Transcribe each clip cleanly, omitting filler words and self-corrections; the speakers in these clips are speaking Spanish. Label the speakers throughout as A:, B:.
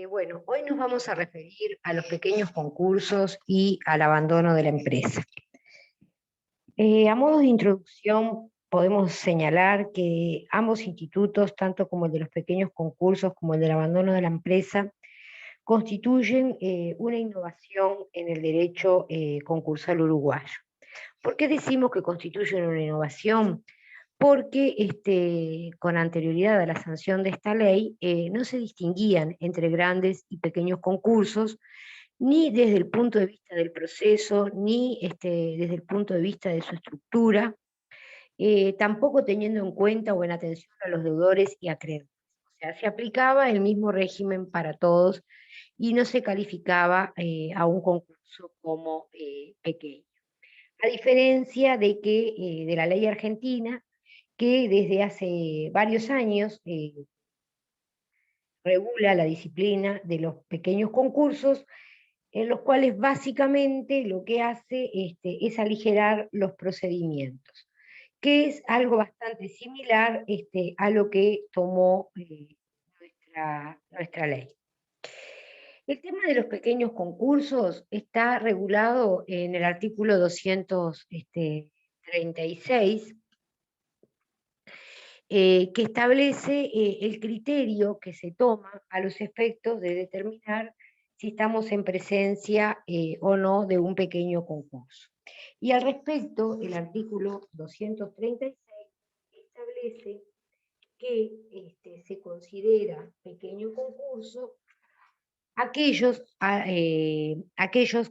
A: Bueno, hoy nos vamos a referir a los pequeños concursos y al abandono de la empresa. A modo de introducción, podemos señalar que ambos institutos, tanto como el de los pequeños concursos como el del abandono de la empresa, constituyen una innovación en el derecho concursal uruguayo. ¿Por qué decimos que constituyen una innovación? Porque con anterioridad a la sanción de esta ley no se distinguían entre grandes y pequeños concursos, ni desde el punto de vista del proceso, ni desde el punto de vista de su estructura, tampoco teniendo en cuenta o en atención a los deudores y acreedores. O sea, se aplicaba el mismo régimen para todos y no se calificaba a un concurso como pequeño. A diferencia de la ley argentina, que desde hace varios años regula la disciplina de los pequeños concursos, en los cuales básicamente lo que hace es aligerar los procedimientos, que es algo bastante similar a lo que tomó nuestra ley. El tema de los pequeños concursos está regulado en el artículo 236, que establece el criterio que se toma a los efectos de determinar si estamos en presencia o no de un pequeño concurso. Y al respecto, el artículo 236 establece que se considera pequeño concurso aquellos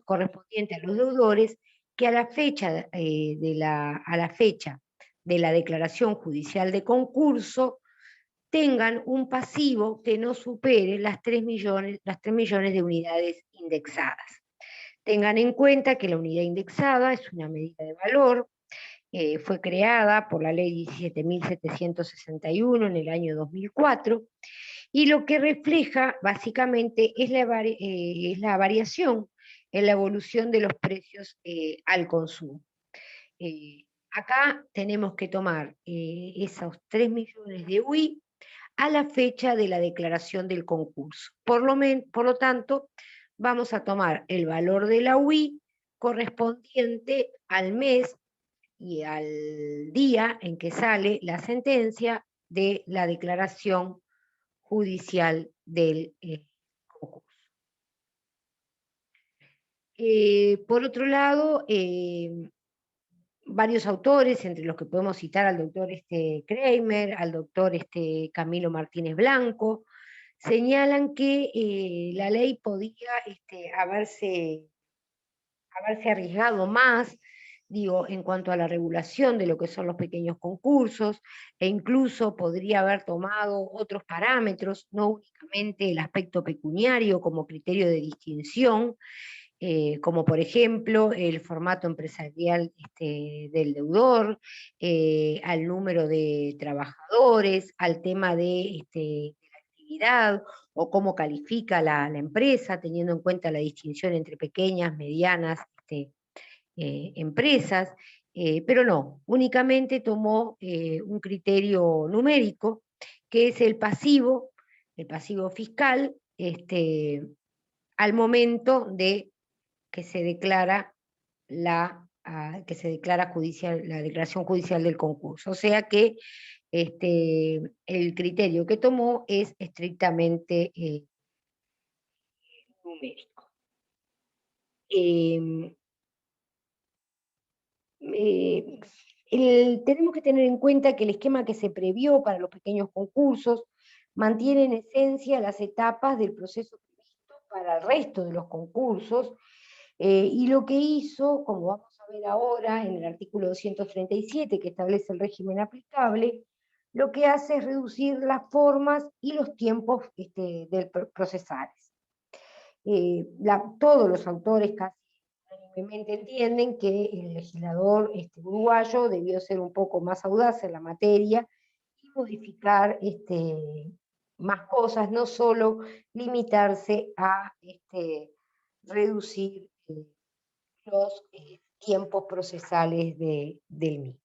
A: correspondientes a los deudores que a la fecha, a la fecha de la declaración judicial de concurso tengan un pasivo que no supere las 3 millones de unidades indexadas. Tengan en cuenta que la unidad indexada es una medida de valor, fue creada por la ley 17.761 en el año 2004, y lo que refleja básicamente es la variación en la evolución de los precios al consumo. Acá tenemos que tomar esos 3 millones de UI a la fecha de la declaración del concurso. Por lo tanto, vamos a tomar el valor de la UI correspondiente al mes y al día en que sale la sentencia de la declaración judicial del concurso. Por otro lado, varios autores, entre los que podemos citar al doctor Kramer, al doctor Camilo Martínez Blanco, señalan que la ley podía haberse arriesgado más, digo, en cuanto a la regulación de lo que son los pequeños concursos, e incluso podría haber tomado otros parámetros, no únicamente el aspecto pecuniario como criterio de distinción, como por ejemplo el formato empresarial del deudor, al número de trabajadores, al tema de la actividad o cómo califica la empresa, teniendo en cuenta la distinción entre pequeñas, medianas empresas, pero no, únicamente tomó un criterio numérico, que es el pasivo fiscal, al momento de que se declara la declaración judicial del concurso. O sea que el criterio que tomó es estrictamente numérico. Eh, eh, Tenemos que tener en cuenta que el esquema que se previó para los pequeños concursos mantiene en esencia las etapas del proceso previsto para el resto de los concursos, y lo que hizo, como vamos a ver ahora en el artículo 237, que establece el régimen aplicable, lo que hace es reducir las formas y los tiempos procesales. Todos los autores casi unánimemente entienden que el legislador uruguayo debió ser un poco más audaz en la materia y modificar más cosas, no solo limitarse a reducir los tiempos procesales del mismo.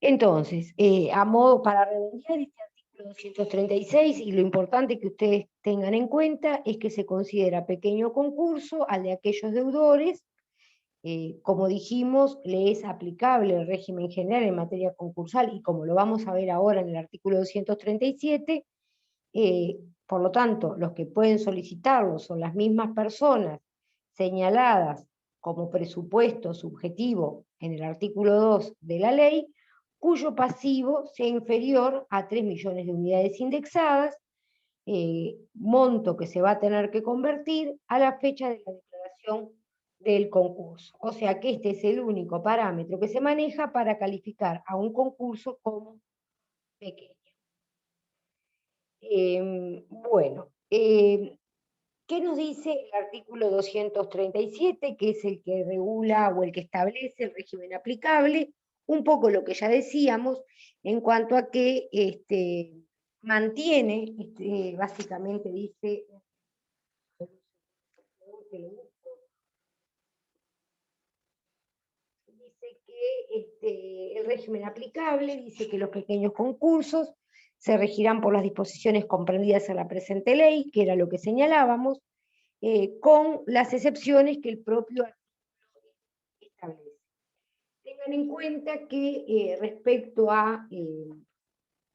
A: Entonces, para redondear este artículo 236, y lo importante que ustedes tengan en cuenta es que se considera pequeño concurso al de aquellos deudores. Como dijimos, le es aplicable el régimen general en materia concursal, y como lo vamos a ver ahora en el artículo 237, por lo tanto, los que pueden solicitarlo son las mismas personas señaladas como presupuesto subjetivo en el artículo 2 de la ley, cuyo pasivo sea inferior a 3 millones de unidades indexadas, monto que se va a tener que convertir a la fecha de la declaración del concurso. O sea que este es el único parámetro que se maneja para calificar a un concurso como pequeño. Bueno, ¿qué nos dice el artículo 237, que es el que regula o el que establece el régimen aplicable? Un poco lo que ya decíamos en cuanto a que mantiene, básicamente dice que el régimen aplicable dice que los pequeños concursos se regirán por las disposiciones comprendidas en la presente ley, que era lo que señalábamos, con las excepciones que el propio artículo establece. Tengan en cuenta que respecto a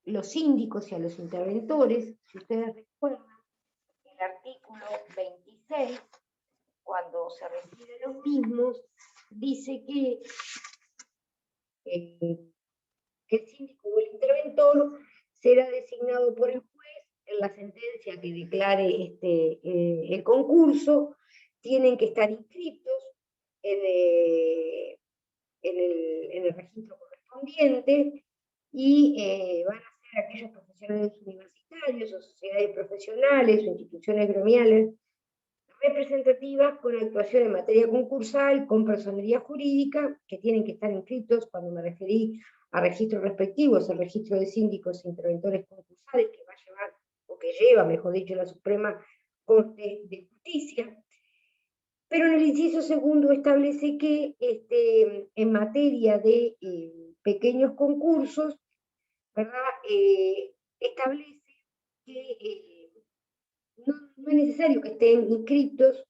A: los síndicos y a los interventores, si ustedes recuerdan, el artículo 26, cuando se refiere a los mismos, dice que el síndico o el interventor será designado por el juez en la sentencia que declare el concurso. Tienen que estar inscritos en el registro correspondiente, y van a ser aquellos profesionales universitarios o sociedades profesionales o instituciones gremiales representativas con actuación en materia concursal, con personería jurídica, que tienen que estar inscritos. Cuando me referí a registros respectivos, el registro de síndicos e interventores concursales que va a llevar, o que lleva, mejor dicho, la Suprema Corte de Justicia. Pero en el inciso segundo establece que en materia de pequeños concursos, ¿verdad? Establece que no es necesario que estén inscritos,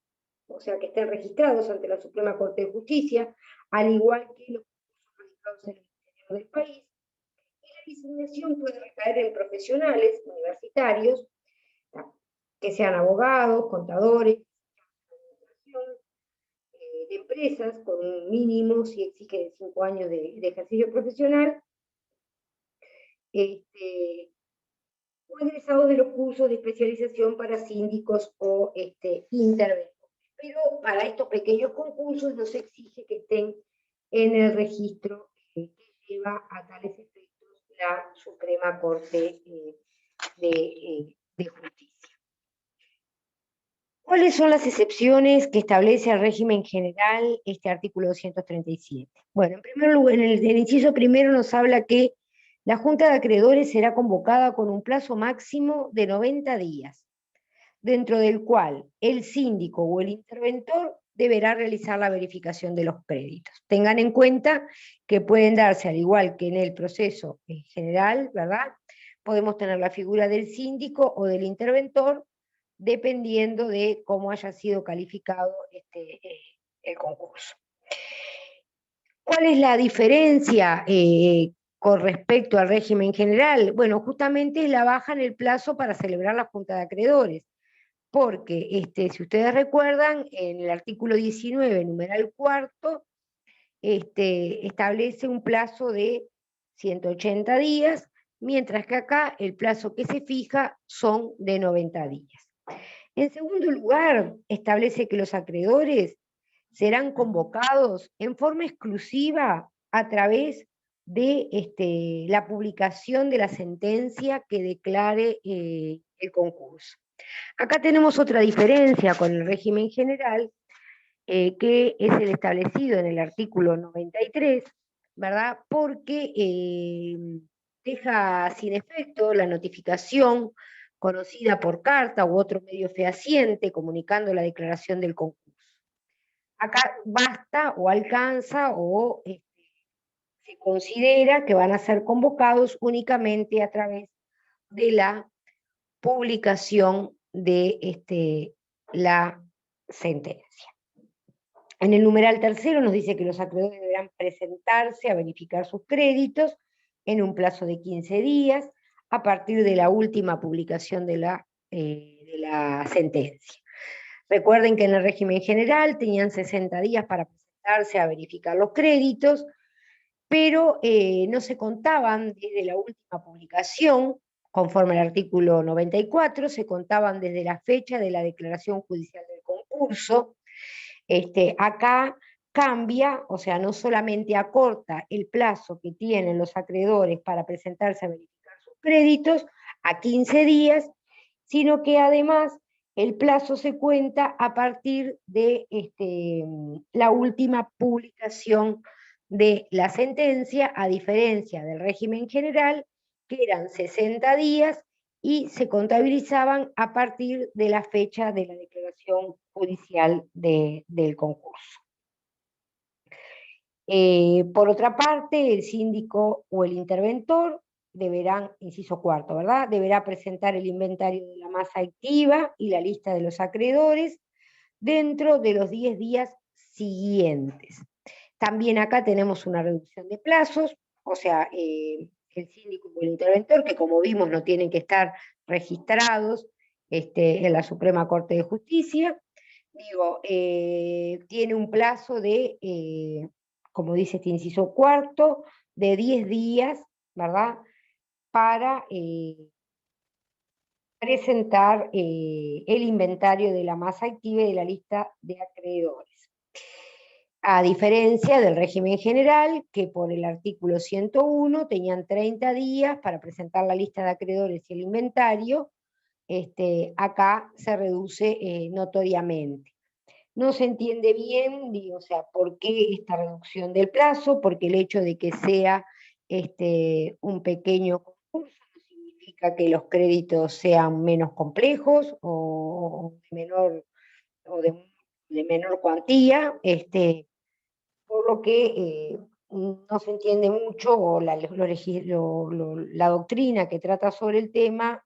A: o sea, que estén registrados ante la Suprema Corte de Justicia, al igual que los concursos realizados en el interior del país, y la designación puede recaer en profesionales universitarios, que sean abogados, contadores, de empresas con un mínimo, si exige, de 5 años de ejercicio profesional, o egresados de los cursos de especialización para síndicos o interventores. Pero para estos pequeños concursos no se exige que estén en el registro que lleva a tales efectos la Suprema Corte de Justicia. ¿Cuáles son las excepciones que establece el régimen general este artículo 237? Bueno, en primer lugar, en el inciso primero nos habla que la Junta de Acreedores será convocada con un plazo máximo de 90 días, dentro del cual el síndico o el interventor deberá realizar la verificación de los créditos. Tengan en cuenta que pueden darse, al igual que en el proceso en general, ¿verdad? Podemos tener la figura del síndico o del interventor, dependiendo de cómo haya sido calificado el concurso. ¿Cuál es la diferencia con respecto al régimen general? Bueno, justamente es la baja en el plazo para celebrar la Junta de Acreedores, porque si ustedes recuerdan, en el artículo 19, numeral cuarto, establece un plazo de 180 días, mientras que acá el plazo que se fija son de 90 días. En segundo lugar, establece que los acreedores serán convocados en forma exclusiva a través de la publicación de la sentencia que declare el concurso. Acá tenemos otra diferencia con el régimen general, que es el establecido en el artículo 93, ¿verdad? Porque deja sin efecto la notificación conocida por carta u otro medio fehaciente comunicando la declaración del concurso. Acá basta o alcanza o se considera que van a ser convocados únicamente a través de la publicación de la sentencia. En el numeral tercero nos dice que los acreedores deberán presentarse a verificar sus créditos en un plazo de 15 días a partir de la última publicación de la sentencia. Recuerden que en el régimen general tenían 60 días para presentarse a verificar los créditos, pero no se contaban desde la última publicación, conforme al artículo 94, se contaban desde la fecha de la declaración judicial del concurso. Acá cambia, o sea, no solamente acorta el plazo que tienen los acreedores para presentarse a verificar sus créditos a 15 días, sino que además el plazo se cuenta a partir de la última publicación de la sentencia, a diferencia del régimen general, que eran 60 días y se contabilizaban a partir de la fecha de la declaración judicial del concurso. Por otra parte, el síndico o el interventor deberán, inciso cuarto, ¿verdad? Deberá presentar el inventario de la masa activa y la lista de los acreedores dentro de los 10 días siguientes. También acá tenemos una reducción de plazos, o sea, el síndico o el interventor, que como vimos no tienen que estar registrados en la Suprema Corte de Justicia, tiene un plazo de, como dice este inciso cuarto, de 10 días, ¿verdad?, para presentar el inventario de la masa activa y de la lista de acreedores. A diferencia del régimen general, que por el artículo 101 tenían 30 días para presentar la lista de acreedores y el inventario, acá se reduce notoriamente. No se entiende bien, o sea, por qué esta reducción del plazo, porque el hecho de que sea un pequeño concurso no significa que los créditos sean menos complejos o de menor cuantía, por lo que no se entiende mucho, o la doctrina que trata sobre el tema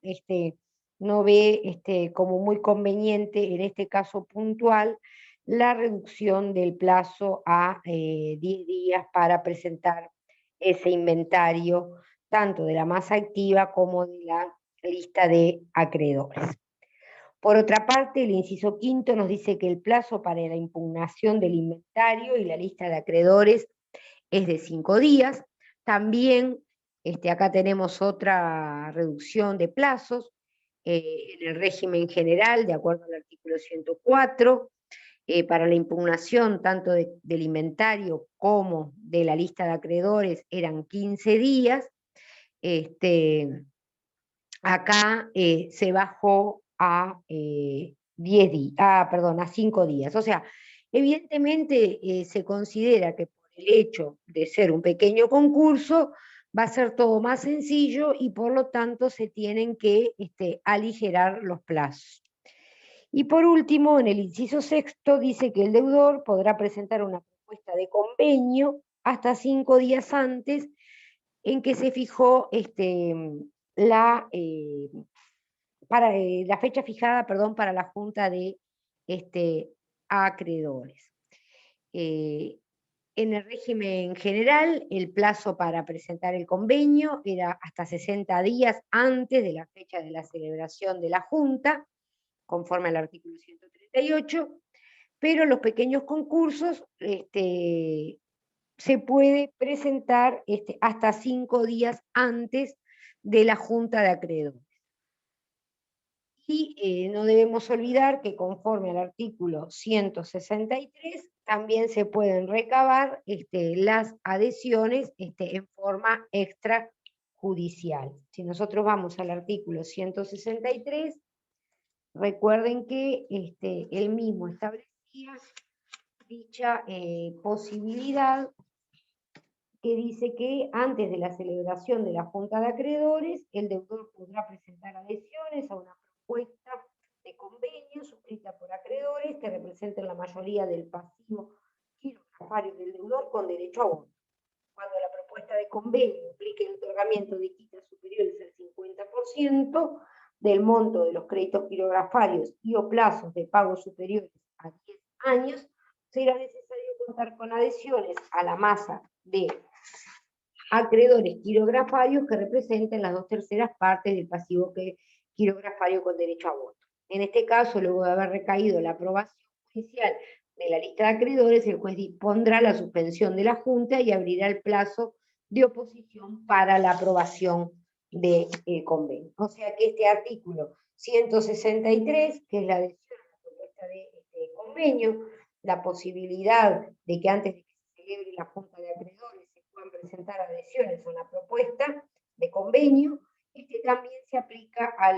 A: no ve como muy conveniente, en este caso puntual, la reducción del plazo a 10 días para presentar ese inventario, tanto de la masa activa como de la lista de acreedores. Por otra parte, el inciso quinto nos dice que el plazo para la impugnación del inventario y la lista de acreedores es de 5 días. También acá tenemos otra reducción de plazos en el régimen general, de acuerdo al artículo 104, para la impugnación tanto del inventario como de la lista de acreedores eran 15 días. Acá se bajó a 5 días. O sea, evidentemente se considera que por el hecho de ser un pequeño concurso va a ser todo más sencillo y por lo tanto se tienen que aligerar los plazos. Y por último, en el inciso sexto dice que el deudor podrá presentar una propuesta de convenio hasta 5 días antes en que se fijó la, la fecha fijada, perdón, para la Junta de Acreedores. En el régimen general, el plazo para presentar el convenio era hasta 60 días antes de la fecha de la celebración de la Junta, conforme al artículo 138, pero los pequeños concursos se puede presentar hasta 5 días antes de la Junta de Acreedores. Y no debemos olvidar que conforme al artículo 163 también se pueden recabar las adhesiones en forma extrajudicial. Si nosotros vamos al artículo 163, recuerden que él mismo establecía dicha posibilidad, que dice que antes de la celebración de la Junta de Acreedores, el deudor podrá presentar adhesiones a una propuesta de convenio suscrita por acreedores que representen la mayoría del pasivo girocafario del deudor con derecho a voto. Cuando la propuesta propuesta de convenio implique el otorgamiento de quitas superiores al 50% del monto de los créditos quirografarios y o plazos de pago superiores a 10 años, será necesario contar con adhesiones a la masa de acreedores quirografarios que representen las 2/3 partes del pasivo quirografario con derecho a voto. En este caso, luego de haber recaído la aprobación judicial de la lista de acreedores, el juez dispondrá la suspensión de la Junta y abrirá el plazo de oposición para la aprobación del convenio. O sea que este artículo 163, que es la adhesión a la propuesta de convenio, la posibilidad de que antes de que se celebre la Junta de Acreedores se puedan presentar adhesiones a una propuesta de convenio, también se aplica a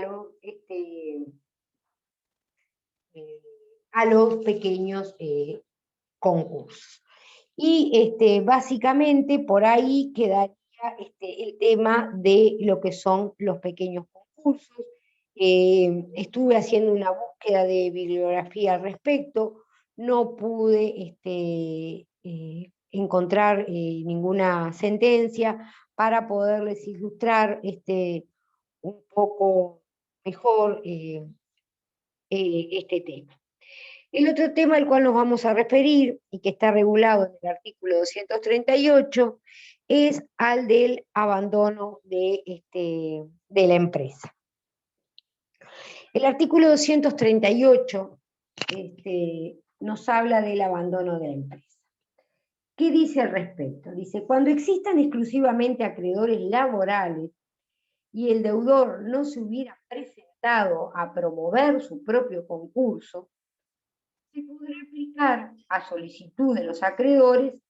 A: los pequeños concursos. Y básicamente por ahí quedaría el tema de lo que son los pequeños concursos. Estuve haciendo una búsqueda de bibliografía al respecto, no pude encontrar ninguna sentencia para poderles ilustrar un poco mejor este tema. El otro tema al cual nos vamos a referir, y que está regulado en el artículo 238, es al del abandono de la empresa. El artículo 238 nos habla del abandono de la empresa. ¿Qué dice al respecto? Dice, cuando existan exclusivamente acreedores laborales y el deudor no se hubiera presentado a promover su propio concurso, se podrá aplicar a solicitud de los acreedores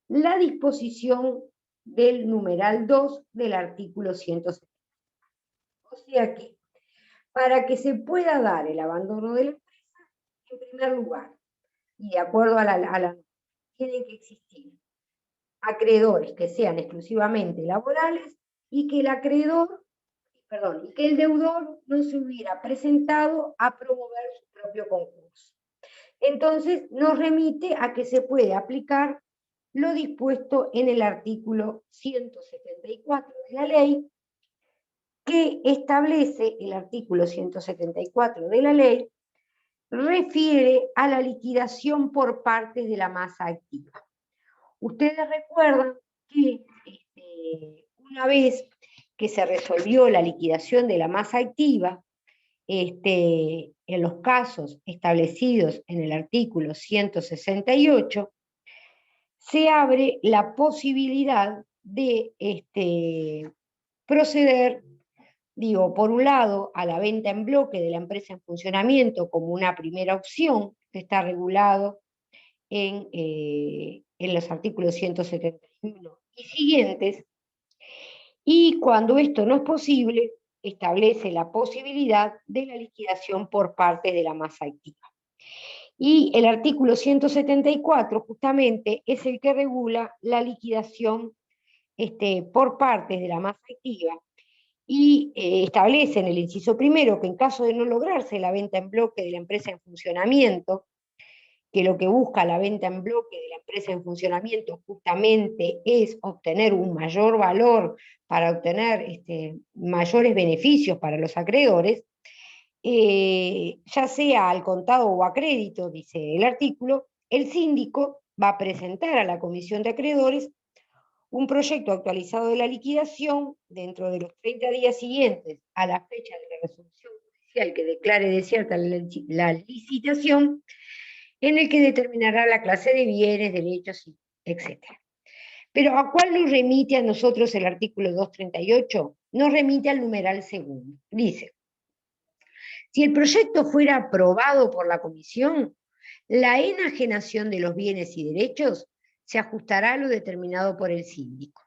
A: la disposición del numeral 2 del artículo 170. O sea que, para que se pueda dar el abandono de la empresa, en primer lugar, y de acuerdo a la tienen que existir acreedores que sean exclusivamente laborales y que y que el deudor no se hubiera presentado a promover su propio concurso. Entonces nos remite a que se puede aplicar lo dispuesto en el artículo 174 de la ley, que establece, el artículo 174 de la ley, refiere a la liquidación por partes de la masa activa. Ustedes recuerdan que una vez que se resolvió la liquidación de la masa activa, en los casos establecidos en el artículo 168, se abre la posibilidad de proceder, por un lado, a la venta en bloque de la empresa en funcionamiento como una primera opción, que está regulado en los artículos 171 y siguientes, y cuando esto no es posible, establece la posibilidad de la liquidación por parte de la masa activa. Y el artículo 174 justamente es el que regula la liquidación por partes de la masa activa y establece en el inciso primero que en caso de no lograrse la venta en bloque de la empresa en funcionamiento, que lo que busca la venta en bloque de la empresa en funcionamiento justamente es obtener un mayor valor para obtener mayores beneficios para los acreedores, ya sea al contado o a crédito, dice el artículo, el síndico va a presentar a la comisión de acreedores un proyecto actualizado de la liquidación dentro de los 30 días siguientes a la fecha de la resolución judicial que declare desierta la licitación, en el que determinará la clase de bienes, derechos, etc. Pero ¿a cuál nos remite a nosotros el artículo 238? Nos remite al numeral segundo. Dice, si el proyecto fuera aprobado por la comisión, la enajenación de los bienes y derechos se ajustará a lo determinado por el síndico.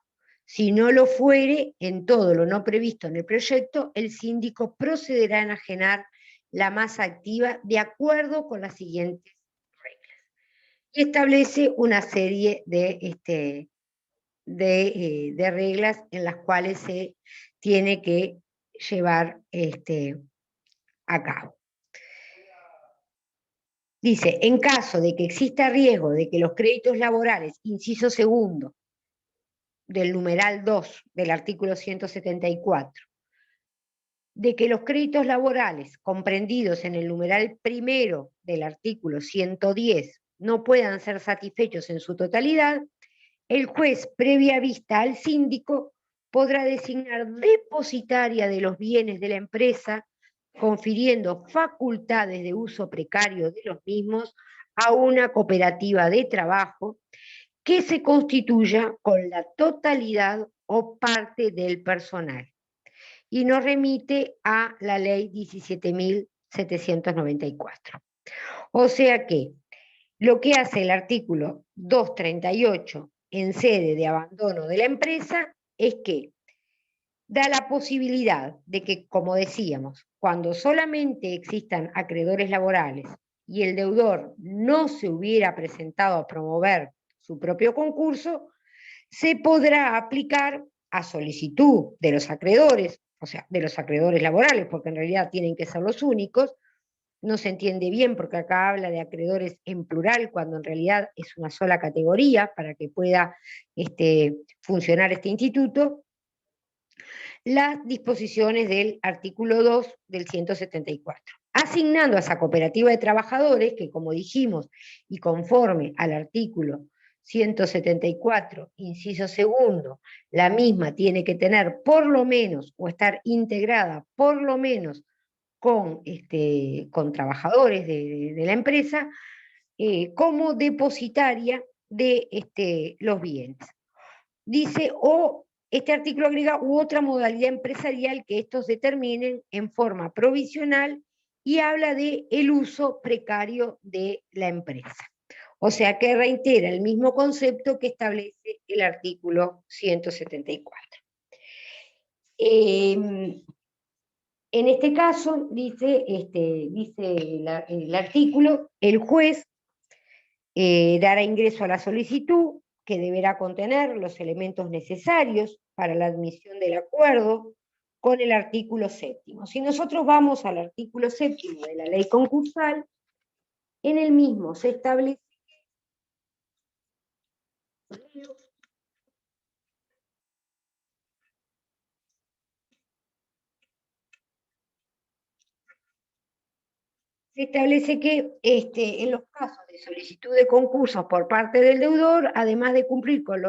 A: Si no lo fuere, en todo lo no previsto en el proyecto, el síndico procederá a enajenar la masa activa de acuerdo con las siguientes reglas. Y establece una serie de reglas en las cuales se tiene que llevar a cabo. Dice, en caso de que exista riesgo de que los créditos laborales, inciso segundo, del numeral 2 del artículo 174, de que los créditos laborales comprendidos en el numeral primero del artículo 110 no puedan ser satisfechos en su totalidad, el juez, previa vista al síndico, podrá designar depositaria de los bienes de la empresa, confiriendo facultades de uso precario de los mismos a una cooperativa de trabajo que se constituya con la totalidad o parte del personal. Y nos remite a la ley 17.794. O sea que lo que hace el artículo 238 en sede de abandono de la empresa es que da la posibilidad de que, como decíamos, cuando solamente existan acreedores laborales y el deudor no se hubiera presentado a promover su propio concurso, se podrá aplicar a solicitud de los acreedores, o sea, de los acreedores laborales, porque en realidad tienen que ser los únicos. No se entiende bien porque acá habla de acreedores en plural, cuando en realidad es una sola categoría para que pueda funcionar este instituto, las disposiciones del artículo 2 del 174, asignando a esa cooperativa de trabajadores, que como dijimos, y conforme al artículo 174, inciso segundo, la misma tiene que tener por lo menos, o estar integrada por lo menos con trabajadores de la empresa, como depositaria de los bienes. Dice, o este artículo agrega u otra modalidad empresarial que estos determinen en forma provisional, y habla de el uso precario de la empresa. O sea que reitera el mismo concepto que establece el artículo 174. En este caso, dice el artículo, el juez dará ingreso a la solicitud, que deberá contener los elementos necesarios para la admisión del acuerdo con el artículo 7º. Si nosotros vamos al artículo 7º de la ley concursal, en el mismo se establece que en los casos de solicitud de concursos por parte del deudor, además de cumplir con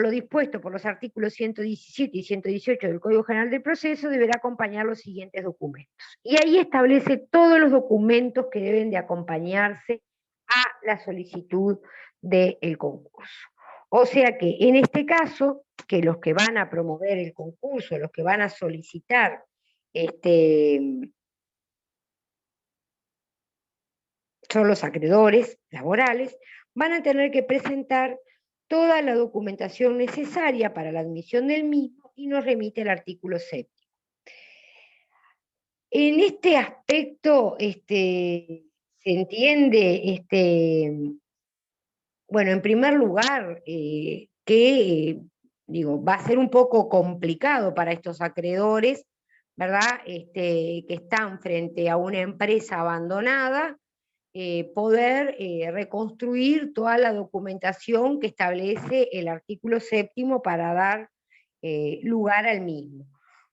A: lo dispuesto por los artículos 117 y 118 del Código General del Proceso, deberá acompañar los siguientes documentos. Y ahí establece todos los documentos que deben de acompañarse a la solicitud del concurso. O sea que en este caso, que los que van a promover el concurso, los que van a solicitar son los acreedores laborales, van a tener que presentar toda la documentación necesaria para la admisión del mismo, y nos remite el artículo 7. En este aspecto se entiende, bueno, en primer lugar, que va a ser un poco complicado para estos acreedores, ¿verdad? Que están frente a una empresa abandonada, poder reconstruir toda la documentación que establece el artículo 7º para dar lugar al mismo.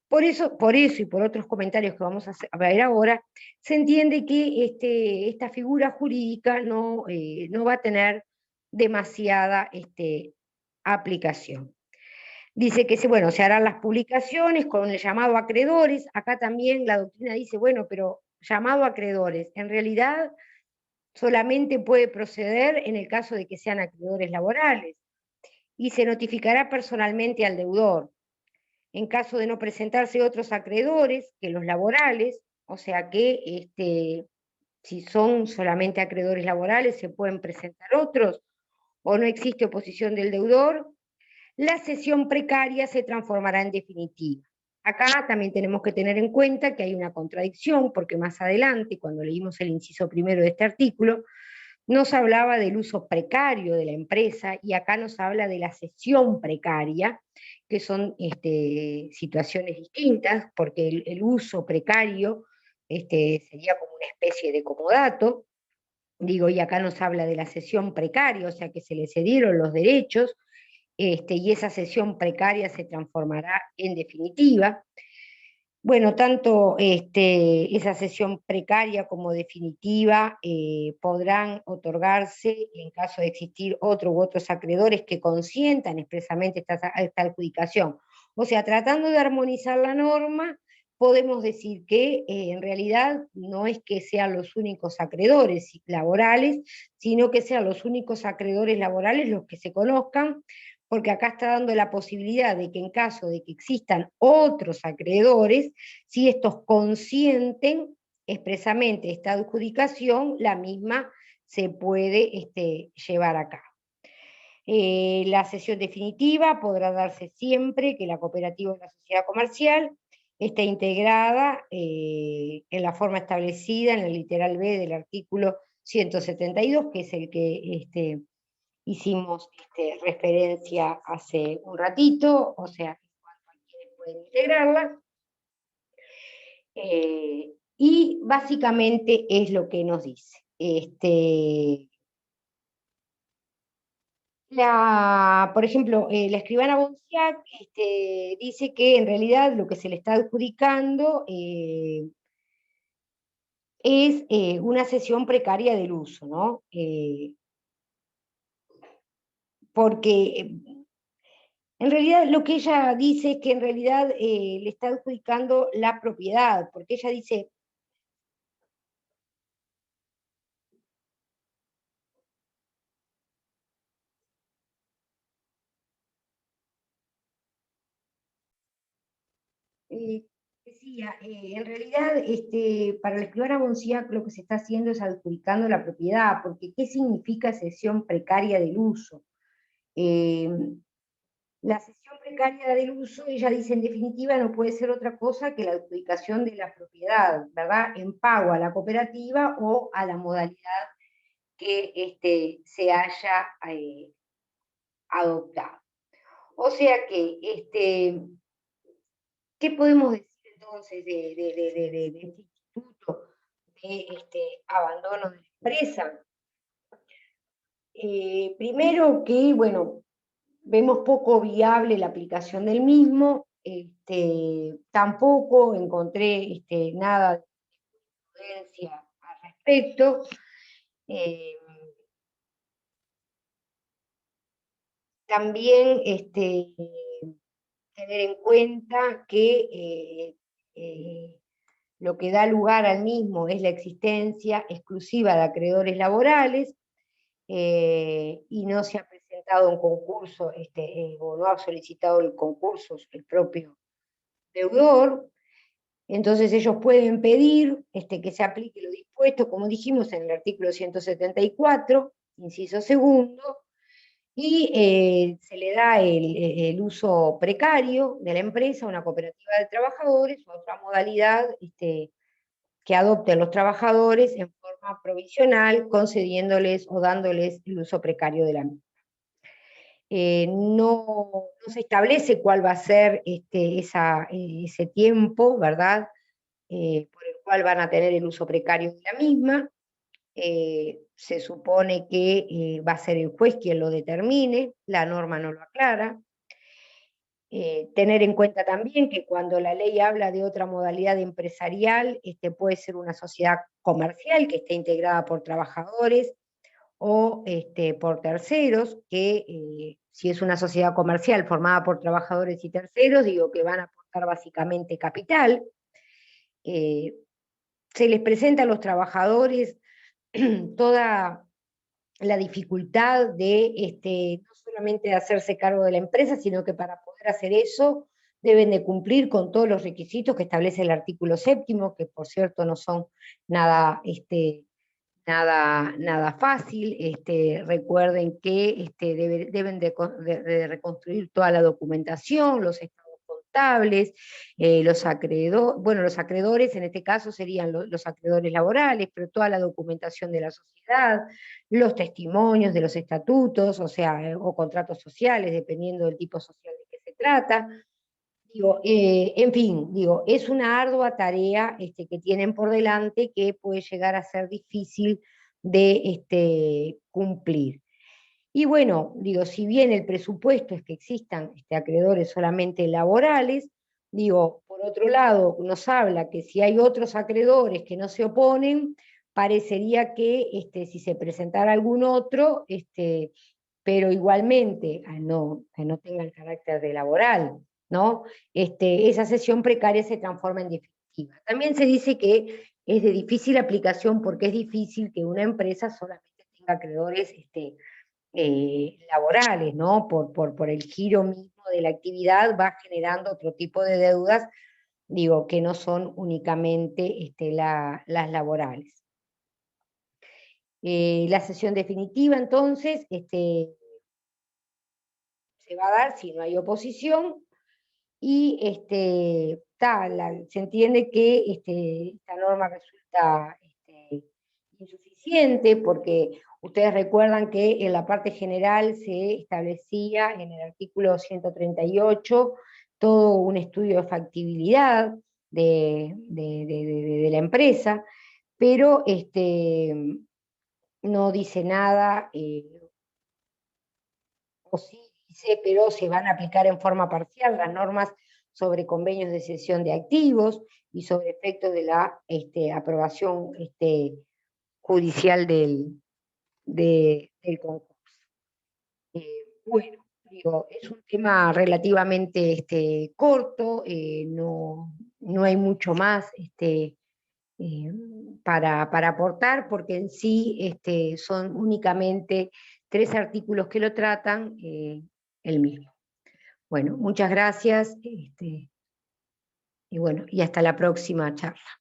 A: Por eso y por otros comentarios que vamos a ver ahora, se entiende que esta figura jurídica no va a tener demasiada aplicación. Dice que se harán las publicaciones con el llamado a acreedores. Acá también la doctrina dice, bueno, pero llamado a acreedores, en realidad solamente puede proceder en el caso de que sean acreedores laborales, y se notificará personalmente al deudor. En caso de no presentarse otros acreedores que los laborales, o sea que si son solamente acreedores laborales se pueden presentar otros, o no existe oposición del deudor, la cesión precaria se transformará en definitiva. Acá también tenemos que tener en cuenta que hay una contradicción, porque más adelante, cuando leímos el inciso primero de este artículo, nos hablaba del uso precario de la empresa, y acá nos habla de la cesión precaria, que son situaciones distintas, porque el uso precario sería como una especie de comodato, y acá nos habla de la cesión precaria, o sea que se le cedieron los derechos, y esa cesión precaria se transformará en definitiva. Bueno, tanto esa cesión precaria como definitiva podrán otorgarse en caso de existir otro u otros acreedores que consientan expresamente esta adjudicación. O sea, tratando de armonizar la norma, podemos decir que en realidad no es que sean los únicos acreedores laborales, sino que sean los únicos acreedores laborales los que se conozcan, porque acá está dando la posibilidad de que en caso de que existan otros acreedores, si estos consienten expresamente esta adjudicación, la misma se puede llevar a cabo. La cesión definitiva podrá darse siempre que la cooperativa o la sociedad comercial esté integrada en la forma establecida en el literal B del artículo 172, que es el que hicimos referencia hace un ratito, o sea, en cuanto a quienes pueden integrarla. Y básicamente es lo que nos dice. Por ejemplo, la escribana Bonciac dice que en realidad lo que se le está adjudicando es una cesión precaria del uso, ¿no? Porque en realidad lo que ella dice es que en realidad le está adjudicando la propiedad, porque ella dice, eh, decía, en realidad para la escribana Bonciac lo que se está haciendo es adjudicando la propiedad, porque ¿qué significa cesión precaria del uso? Eh, la cesión precaria del uso, ella dice en definitiva, no puede ser otra cosa que la adjudicación de la propiedad, ¿verdad? En pago a la cooperativa o a la modalidad que se haya adoptado. O sea que, ¿qué podemos decir entonces de este instituto de abandono de la empresa? Primero que, bueno, vemos poco viable la aplicación del mismo, tampoco encontré nada de prudencia al respecto. Eh, También tener en cuenta que lo que da lugar al mismo es la existencia exclusiva de acreedores laborales, y no se ha presentado un concurso o no ha solicitado el concurso el propio deudor. Entonces ellos pueden pedir que se aplique lo dispuesto, como dijimos, en el artículo 174, inciso segundo, y se le da el uso precario de la empresa a una cooperativa de trabajadores o a otra modalidad que adopten los trabajadores en forma provisional, concediéndoles o dándoles el uso precario de la misma. No se establece cuál va a ser ese tiempo, ¿verdad? Por el cual van a tener el uso precario de la misma. Se supone que va a ser el juez quien lo determine, la norma no lo aclara. Tener en cuenta también que cuando la ley habla de otra modalidad empresarial, puede ser una sociedad comercial que esté integrada por trabajadores o por terceros, que si es una sociedad comercial formada por trabajadores y terceros, digo que van a aportar básicamente capital. Se les presenta a los trabajadores toda la dificultad de no solamente de hacerse cargo de la empresa, sino que para poder hacer eso deben de cumplir con todos los requisitos que establece el artículo 7º, que por cierto no son nada, nada fácil. Recuerden que deben de reconstruir toda la documentación, los estados contables, los acreedores en este caso serían los acreedores laborales, pero toda la documentación de la sociedad, los testimonios de los estatutos, o sea, o contratos sociales, dependiendo del tipo social de que se trata. Digo, en fin, digo, es una ardua tarea que tienen por delante que puede llegar a ser difícil de cumplir. Y bueno, digo, si bien el presupuesto es que existan acreedores solamente laborales, digo, por otro lado, nos habla que si hay otros acreedores que no se oponen, parecería que si se presentara algún otro, pero igualmente, que no tenga el carácter de laboral, ¿no? Esa cesión precaria se transforma en definitiva. También se dice que es de difícil aplicación porque es difícil que una empresa solamente tenga acreedores laborales, ¿no? Por el giro mismo de la actividad va generando otro tipo de deudas, digo, que no son únicamente las laborales. La sesión definitiva, entonces, se va a dar si no hay oposición y se entiende que esta norma resulta insuficiente porque ustedes recuerdan que en la parte general se establecía en el artículo 138 todo un estudio de factibilidad de la empresa, pero no dice nada, o sí dice, pero se van a aplicar en forma parcial las normas sobre convenios de cesión de activos y sobre efectos de la aprobación judicial del concurso. Bueno, digo, es un tema relativamente corto, no hay mucho más eh, para aportar, porque en sí son únicamente 3 artículos que lo tratan, el mismo. Bueno, muchas gracias, y bueno, y hasta la próxima charla.